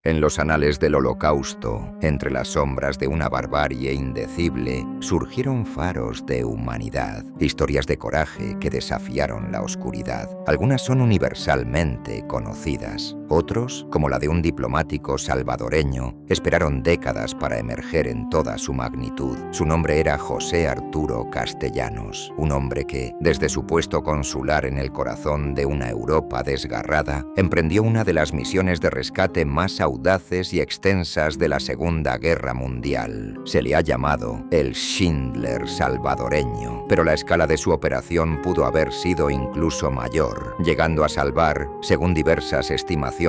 En los anales del Holocausto, entre las sombras de una barbarie indecible, surgieron faros de humanidad, historias de coraje que desafiaron la oscuridad. Algunas son universalmente conocidas. Otros, como la de un diplomático salvadoreño, esperaron décadas para emerger en toda su magnitud. Su nombre era José Arturo Castellanos, un hombre que, desde su puesto consular en el corazón de una Europa desgarrada, emprendió una de las misiones de rescate más audaces y extensas de la Segunda Guerra Mundial. Se le ha llamado el Schindler salvadoreño, pero la escala de su operación pudo haber sido incluso mayor, llegando a salvar, según diversas estimaciones,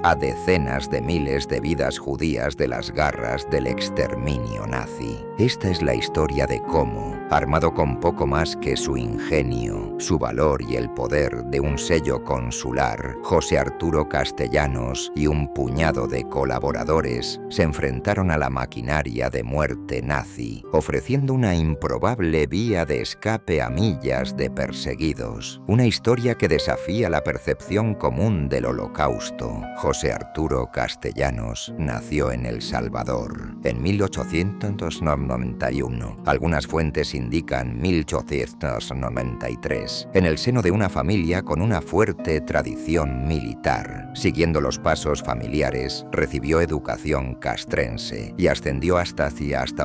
a decenas de miles de vidas judías de las garras del exterminio nazi. Esta es la historia de cómo, armado con poco más que su ingenio, su valor y el poder de un sello consular, José Arturo Castellanos y un puñado de colaboradores se enfrentaron a la maquinaria de muerte nazi, ofreciendo una improbable vía de escape a millas de perseguidos. Una historia que desafía la percepción común del Holocausto. José Arturo Castellanos nació en El Salvador en 1891. Algunas fuentes indican 1893, en el seno de una familia con una fuerte tradición militar. Siguiendo los pasos familiares, recibió educación castrense y ascendió hasta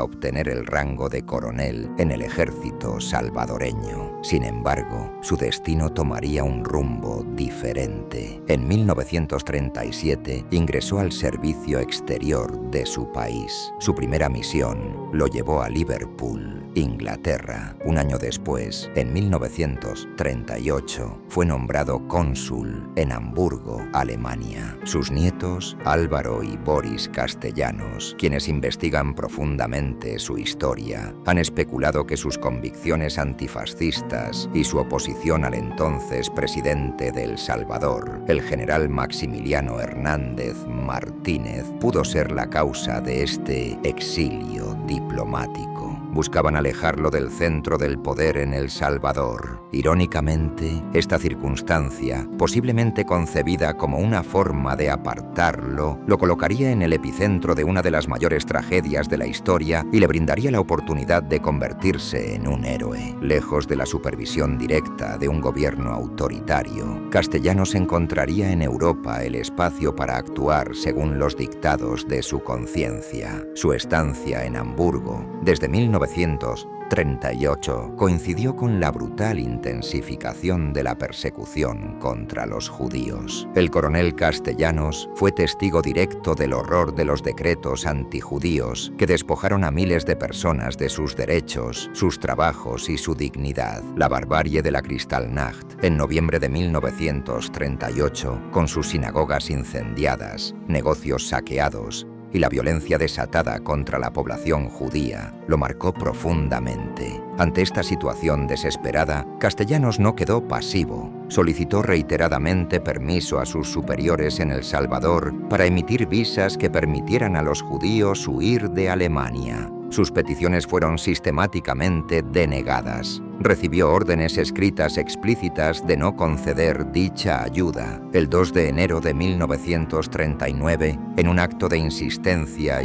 obtener el rango de coronel en el ejército salvadoreño. Sin embargo, su destino tomaría un rumbo diferente. En 1937 ingresó al servicio exterior de su país. Su primera misión lo llevó a Liverpool, Inglaterra. Un año después, en 1938, fue nombrado cónsul en Hamburgo, Alemania. Sus nietos, Álvaro y Boris Castellanos, quienes investigan profundamente su historia, han especulado que sus convicciones antifascistas y su oposición al entonces presidente de El Salvador, el general Maximiliano Hernández Martínez, pudo ser la causa de este exilio diplomático. Buscaban alejarlo del centro del poder en El Salvador. Irónicamente, esta circunstancia, posiblemente concebida como una forma de apartarlo, lo colocaría en el epicentro de una de las mayores tragedias de la historia y le brindaría la oportunidad de convertirse en un héroe. Lejos de la supervisión directa de un gobierno autoritario, Castellanos encontraría en Europa el espacio para actuar según los dictados de su conciencia. Su estancia en Hamburgo, desde 1938, coincidió con la brutal intensificación de la persecución contra los judíos. El coronel Castellanos fue testigo directo del horror de los decretos antijudíos que despojaron a miles de personas de sus derechos, sus trabajos y su dignidad. La barbarie de la Kristallnacht, en noviembre de 1938, con sus sinagogas incendiadas, negocios saqueados y la violencia desatada contra la población judía, lo marcó profundamente. Ante esta situación desesperada, Castellanos no quedó pasivo. Solicitó reiteradamente permiso a sus superiores en El Salvador para emitir visas que permitieran a los judíos huir de Alemania. Sus peticiones fueron sistemáticamente denegadas. Recibió órdenes escritas explícitas de no conceder dicha ayuda. El 2 de enero de 1939, en un acto de insistencia,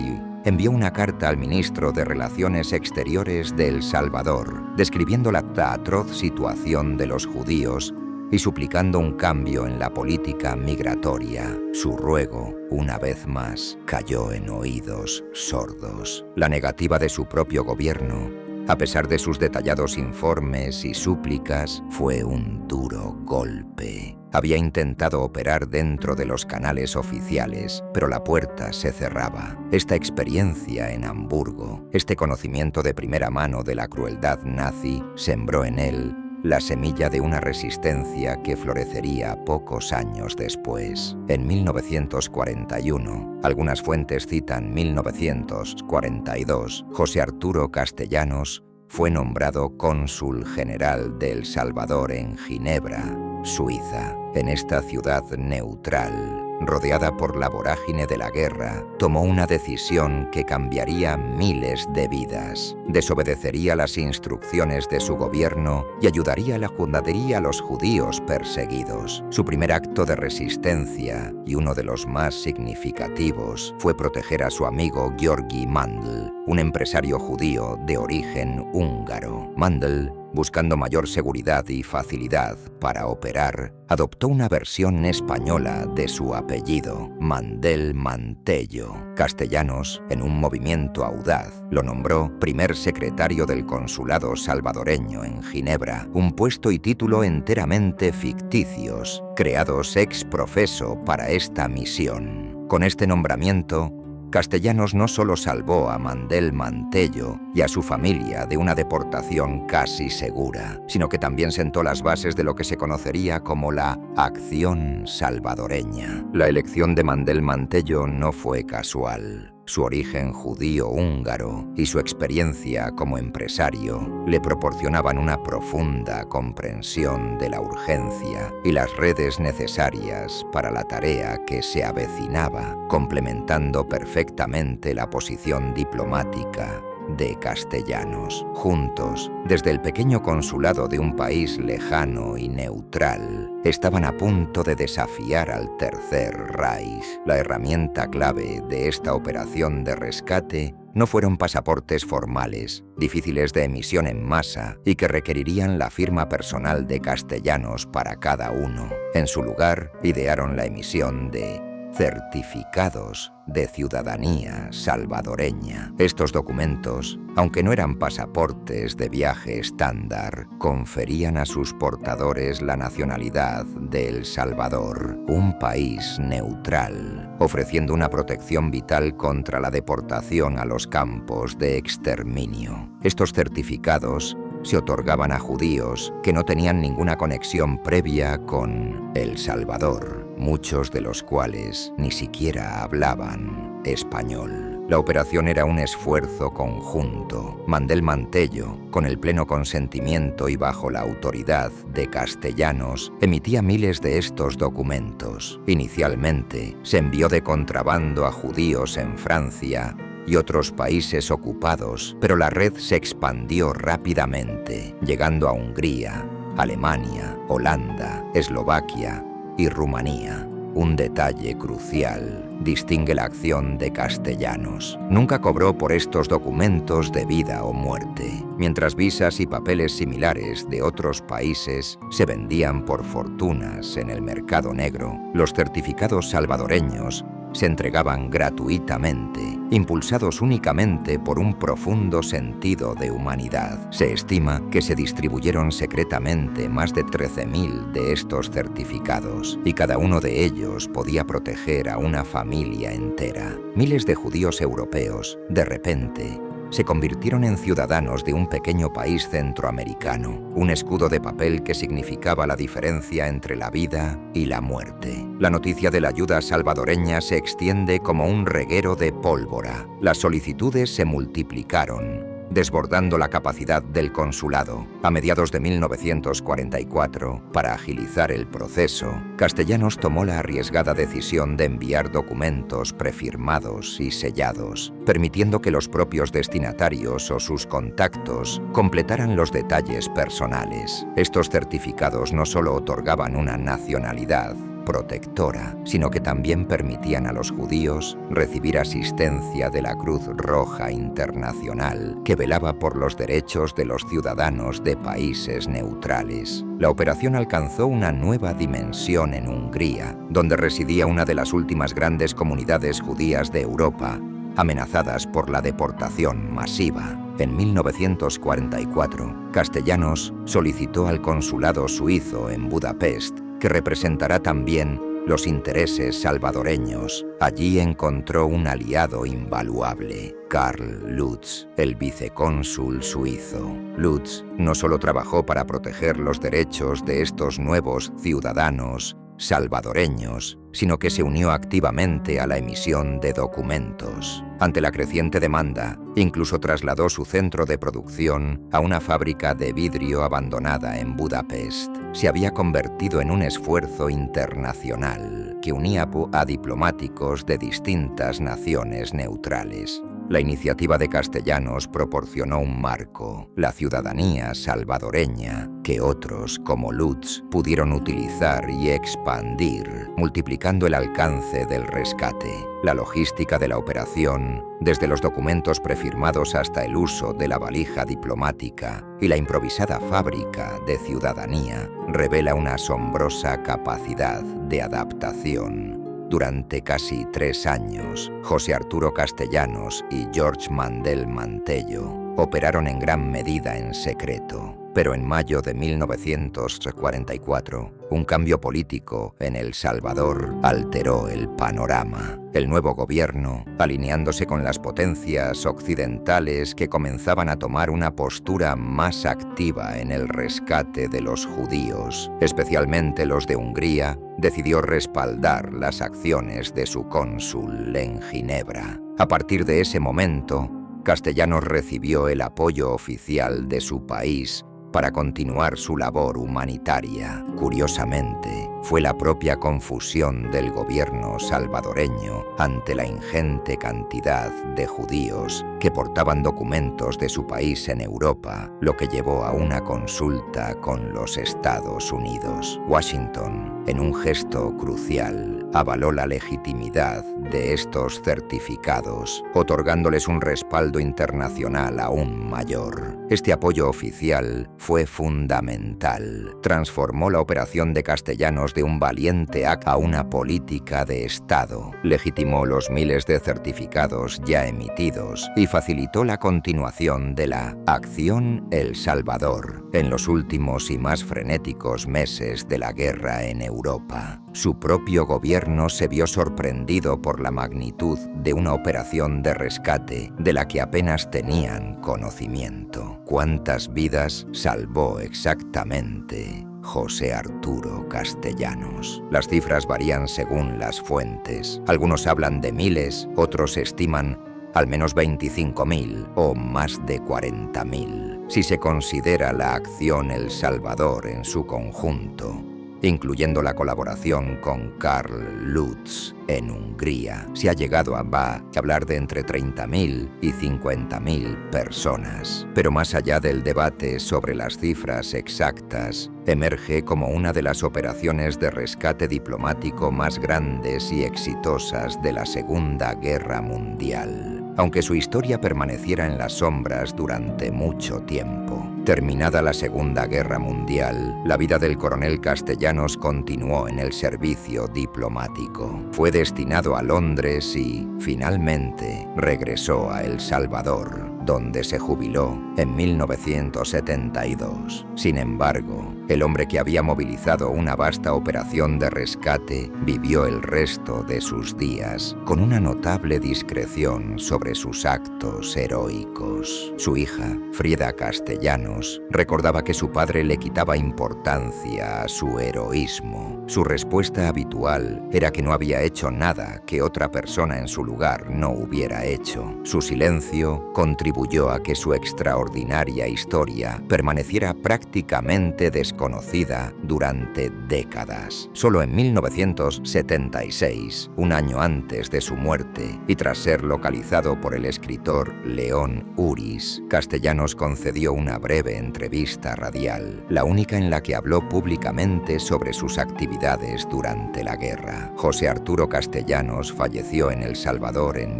envió una carta al ministro de Relaciones Exteriores de El Salvador, describiendo la atroz situación de los judíos y suplicando un cambio en la política migratoria. Su ruego, una vez más, cayó en oídos sordos. La negativa de su propio gobierno, a pesar de sus detallados informes y súplicas, fue un duro golpe. Había intentado operar dentro de los canales oficiales, pero la puerta se cerraba. Esta experiencia en Hamburgo, este conocimiento de primera mano de la crueldad nazi, sembró en él la semilla de una resistencia que florecería pocos años después. En 1941, algunas fuentes citan 1942, José Arturo Castellanos fue nombrado cónsul general de El Salvador en Ginebra, Suiza. En esta ciudad neutral, rodeada por la vorágine de la guerra, tomó una decisión que cambiaría miles de vidas. Desobedecería las instrucciones de su gobierno y ayudaría a los judíos perseguidos. Su primer acto de resistencia, y uno de los más significativos, fue proteger a su amigo György Mandl, un empresario judío de origen húngaro. Mandl, buscando mayor seguridad y facilidad para operar, adoptó una versión española de su apellido, Mandel Mantello. Castellanos, en un movimiento audaz, lo nombró primer secretario del consulado salvadoreño en Ginebra, un puesto y título enteramente ficticios, creados ex profeso para esta misión. Con este nombramiento, Castellanos no solo salvó a Mandel Mantello y a su familia de una deportación casi segura, sino que también sentó las bases de lo que se conocería como la Acción Salvadoreña. La elección de Mandel Mantello no fue casual. Su origen judío-húngaro y su experiencia como empresario le proporcionaban una profunda comprensión de la urgencia y las redes necesarias para la tarea que se avecinaba, complementando perfectamente la posición diplomática de Castellanos. Juntos, desde el pequeño consulado de un país lejano y neutral, estaban a punto de desafiar al Tercer Reich. La herramienta clave de esta operación de rescate no fueron pasaportes formales, difíciles de emisión en masa y que requerirían la firma personal de Castellanos para cada uno. En su lugar, idearon la emisión de certificados de ciudadanía salvadoreña. Estos documentos, aunque no eran pasaportes de viaje estándar, conferían a sus portadores la nacionalidad de El Salvador, un país neutral, ofreciendo una protección vital contra la deportación a los campos de exterminio. Estos certificados se otorgaban a judíos que no tenían ninguna conexión previa con El Salvador, muchos de los cuales ni siquiera hablaban español. La operación era un esfuerzo conjunto. Mandel Mantello, con el pleno consentimiento y bajo la autoridad de Castellanos, emitía miles de estos documentos. Inicialmente, se envió de contrabando a judíos en Francia y otros países ocupados, pero la red se expandió rápidamente, llegando a Hungría, Alemania, Holanda, Eslovaquia y Rumanía. Un detalle crucial distingue la acción de Castellanos. Nunca cobró por estos documentos de vida o muerte. Mientras visas y papeles similares de otros países se vendían por fortunas en el mercado negro, los certificados salvadoreños se entregaban gratuitamente, impulsados únicamente por un profundo sentido de humanidad. Se estima que se distribuyeron secretamente más de 13.000 de estos certificados, y cada uno de ellos podía proteger a una familia entera. Miles de judíos europeos, de repente, se convirtieron en ciudadanos de un pequeño país centroamericano, un escudo de papel que significaba la diferencia entre la vida y la muerte. La noticia de la ayuda salvadoreña se extiende como un reguero de pólvora. Las solicitudes se multiplicaron, desbordando la capacidad del consulado. A mediados de 1944, para agilizar el proceso, Castellanos tomó la arriesgada decisión de enviar documentos prefirmados y sellados, permitiendo que los propios destinatarios o sus contactos completaran los detalles personales. Estos certificados no solo otorgaban una nacionalidad protectora, sino que también permitían a los judíos recibir asistencia de la Cruz Roja Internacional, que velaba por los derechos de los ciudadanos de países neutrales. La operación alcanzó una nueva dimensión en Hungría, donde residía una de las últimas grandes comunidades judías de Europa, amenazadas por la deportación masiva. En 1944, Castellanos solicitó al consulado suizo en Budapest que representará también los intereses salvadoreños. Allí encontró un aliado invaluable, Karl Lutz, el vicecónsul suizo. Lutz no solo trabajó para proteger los derechos de estos nuevos ciudadanos salvadoreños, sino que se unió activamente a la emisión de documentos. Ante la creciente demanda, incluso trasladó su centro de producción a una fábrica de vidrio abandonada en Budapest. Se había convertido en un esfuerzo internacional que unía a diplomáticos de distintas naciones neutrales. La iniciativa de Castellanos proporcionó un marco, la ciudadanía salvadoreña, que otros, como Lutz, pudieron utilizar y expandir, multiplicando el alcance del rescate. La logística de la operación, desde los documentos prefirmados hasta el uso de la valija diplomática y la improvisada fábrica de ciudadanía, revela una asombrosa capacidad de adaptación. Durante casi 3 años, José Arturo Castellanos y George Mandel Mantello operaron en gran medida en secreto. Pero en mayo de 1944, un cambio político en El Salvador alteró el panorama. El nuevo gobierno, alineándose con las potencias occidentales que comenzaban a tomar una postura más activa en el rescate de los judíos, especialmente los de Hungría, decidió respaldar las acciones de su cónsul en Ginebra. A partir de ese momento, Castellanos recibió el apoyo oficial de su país para continuar su labor humanitaria. Curiosamente, fue la propia confusión del gobierno salvadoreño ante la ingente cantidad de judíos que portaban documentos de su país en Europa, lo que llevó a una consulta con los Estados Unidos. Washington, en un gesto crucial, avaló la legitimidad de estos certificados, otorgándoles un respaldo internacional aún mayor. Este apoyo oficial fue fundamental. Transformó la operación de Castellanos de un valiente acto a una política de Estado. Legitimó los miles de certificados ya emitidos y facilitó la continuación de la Acción El Salvador en los últimos y más frenéticos meses de la guerra en Europa. Su propio gobierno se vio sorprendido por la magnitud de una operación de rescate de la que apenas tenían conocimiento. ¿Cuántas vidas salvó exactamente José Arturo Castellanos? Las cifras varían según las fuentes. Algunos hablan de miles, otros estiman al menos 25.000 o más de 40.000. Si se considera la Acción El Salvador en su conjunto, incluyendo la colaboración con Karl Lutz en Hungría, se ha llegado a hablar de entre 30.000 y 50.000 personas. Pero más allá del debate sobre las cifras exactas, emerge como una de las operaciones de rescate diplomático más grandes y exitosas de la Segunda Guerra Mundial, aunque su historia permaneciera en las sombras durante mucho tiempo. Terminada la Segunda Guerra Mundial, la vida del coronel Castellanos continuó en el servicio diplomático. Fue destinado a Londres y, finalmente, regresó a El Salvador, donde se jubiló en 1972. Sin embargo, el hombre que había movilizado una vasta operación de rescate vivió el resto de sus días con una notable discreción sobre sus actos heroicos. Su hija, Frida Castellanos, recordaba que su padre le quitaba importancia a su heroísmo. Su respuesta habitual era que no había hecho nada que otra persona en su lugar no hubiera hecho. Su silencio contribuyó a que su extraordinaria historia permaneciera prácticamente desconocida durante décadas. Solo en 1976, un año antes de su muerte, y tras ser localizado por el escritor León Uris, Castellanos concedió una breve entrevista radial, la única en la que habló públicamente sobre sus actividades durante la guerra. José Arturo Castellanos falleció en El Salvador en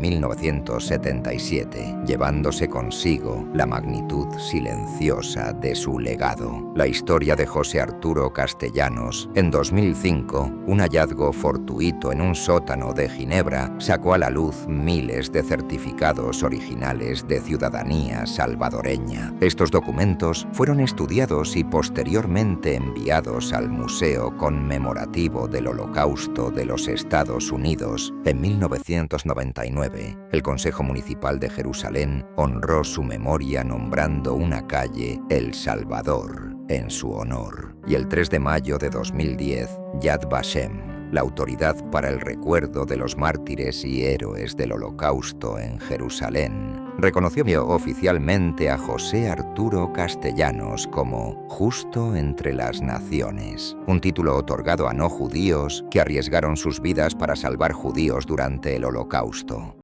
1977, llevándose consigo la magnitud silenciosa de su legado. La historia de José Arturo Castellanos. En 2005, un hallazgo fortuito en un sótano de Ginebra sacó a la luz miles de certificados originales de ciudadanía salvadoreña. Estos documentos fueron estudiados y posteriormente enviados al Museo Conmemorativo del Holocausto de los Estados Unidos. En 1999, el Consejo Municipal de Jerusalén honró su memoria nombrando una calle El Salvador en su honor. Y el 3 de mayo de 2010, Yad Vashem, la Autoridad para el Recuerdo de los Mártires y Héroes del Holocausto en Jerusalén, reconoció oficialmente a José Arturo Castellanos como Justo entre las Naciones, un título otorgado a no judíos que arriesgaron sus vidas para salvar judíos durante el Holocausto.